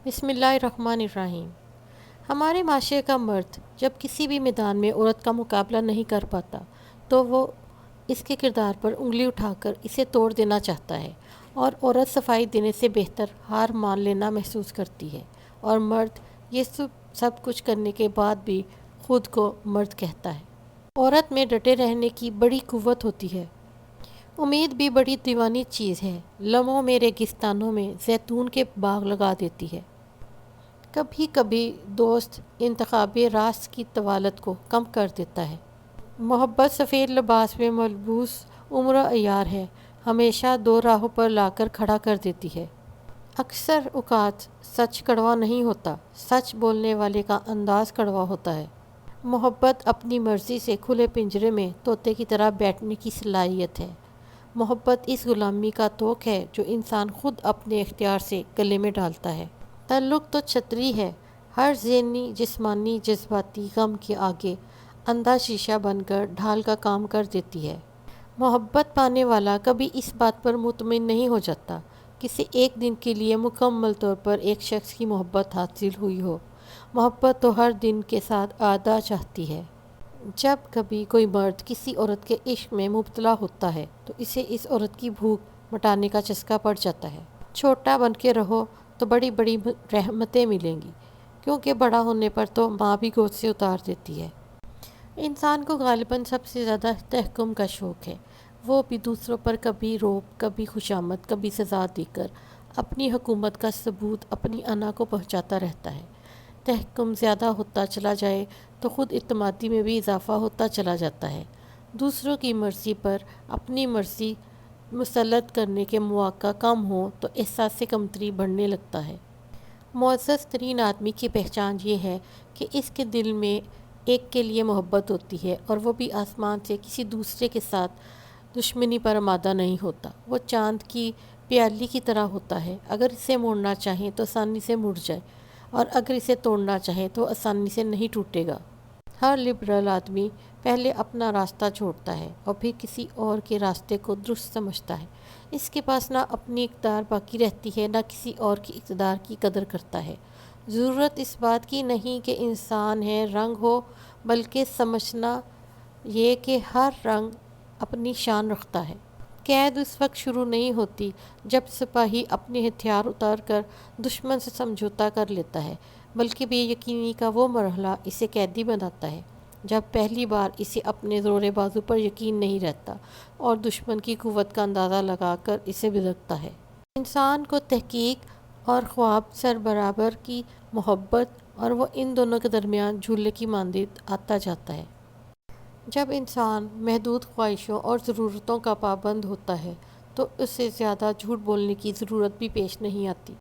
بسم اللہ الرحمن الرحیم۔ ہمارے معاشرے کا مرد جب کسی بھی میدان میں عورت کا مقابلہ نہیں کر پاتا تو وہ اس کے کردار پر انگلی اٹھا کر اسے توڑ دینا چاہتا ہے، اور عورت صفائی دینے سے بہتر ہار مان لینا محسوس کرتی ہے، اور مرد یہ سب کچھ کرنے کے بعد بھی خود کو مرد کہتا ہے۔ عورت میں ڈٹے رہنے کی بڑی قوت ہوتی ہے۔ امید بھی بڑی دیوانی چیز ہے، لمحوں میں ریگستانوں میں زیتون کے باغ لگا دیتی ہے۔ کبھی کبھی دوست انتخابِ راست کی طوالت کو کم کر دیتا ہے۔ محبت سفید لباس میں ملبوس عمر عیار ہے، ہمیشہ دو راہوں پر لا کر کھڑا کر دیتی ہے۔ اکثر اوقات سچ کڑوا نہیں ہوتا، سچ بولنے والے کا انداز کڑوا ہوتا ہے۔ محبت اپنی مرضی سے کھلے پنجرے میں طوطے کی طرح بیٹھنے کی صلاحیت ہے۔ محبت اس غلامی کا طوق ہے جو انسان خود اپنے اختیار سے گلے میں ڈالتا ہے۔ تعلق تو چھتری ہے، ہر ذہنی، جسمانی، جذباتی غم کے آگے اندھا شیشہ بن کر ڈھال کا کام کر دیتی ہے۔ محبت پانے والا کبھی اس بات پر مطمئن نہیں ہو جاتا کسی ایک دن کے لیے مکمل طور پر ایک شخص کی محبت حاصل ہوئی ہو۔ محبت تو ہر دن کے ساتھ آدھا چاہتی ہے۔ جب کبھی کوئی مرد کسی عورت کے عشق میں مبتلا ہوتا ہے تو اسے اس عورت کی بھوک مٹانے کا چسکا پڑ جاتا ہے۔ چھوٹا بن کے رہو تو بڑی بڑی رحمتیں ملیں گی، کیونکہ بڑا ہونے پر تو ماں بھی گود سے اتار دیتی ہے۔ انسان کو غالباً سب سے زیادہ تحکم کا شوق ہے، وہ بھی دوسروں پر کبھی روب، کبھی خوشامد، کبھی سزا دے کر اپنی حکومت کا ثبوت اپنی انا کو پہنچاتا رہتا ہے۔ تحکم زیادہ ہوتا چلا جائے تو خود اعتمادی میں بھی اضافہ ہوتا چلا جاتا ہے۔ دوسروں کی مرضی پر اپنی مرضی مسلط کرنے کے مواقع کم ہوں تو احساس کمتری بڑھنے لگتا ہے۔ معزز ترین آدمی کی پہچان یہ ہے کہ اس کے دل میں ایک کے لیے محبت ہوتی ہے، اور وہ بھی آسمان سے کسی دوسرے کے ساتھ دشمنی پر آمادہ نہیں ہوتا۔ وہ چاند کی پیالی کی طرح ہوتا ہے، اگر اسے موڑنا چاہیں تو آسانی سے مڑ جائے، اور اگر اسے توڑنا چاہیں تو آسانی سے نہیں ٹوٹے گا۔ ہر لبرل آدمی پہلے اپنا راستہ چھوڑتا ہے اور پھر کسی اور کے راستے کو درست سمجھتا ہے۔ اس کے پاس نہ اپنی اقتدار باقی رہتی ہے، نہ کسی اور کی اقتدار کی قدر کرتا ہے۔ ضرورت اس بات کی نہیں کہ انسان ہے رنگ ہو، بلکہ سمجھنا یہ کہ ہر رنگ اپنی شان رکھتا ہے۔ قید اس وقت شروع نہیں ہوتی جب سپاہی اپنے ہتھیار اتار کر دشمن سے سمجھوتا کر لیتا ہے، بلکہ بے یقینی کا وہ مرحلہ اسے قیدی بناتا ہے جب پہلی بار اسے اپنے زور بازو پر یقین نہیں رہتا اور دشمن کی قوت کا اندازہ لگا کر اسے بھڑکتا ہے۔ انسان کو تحقیق اور خواب سر برابر کی محبت، اور وہ ان دونوں کے درمیان جھولے کی مانند آتا جاتا ہے۔ جب انسان محدود خواہشوں اور ضرورتوں کا پابند ہوتا ہے تو اسے زیادہ جھوٹ بولنے کی ضرورت بھی پیش نہیں آتی۔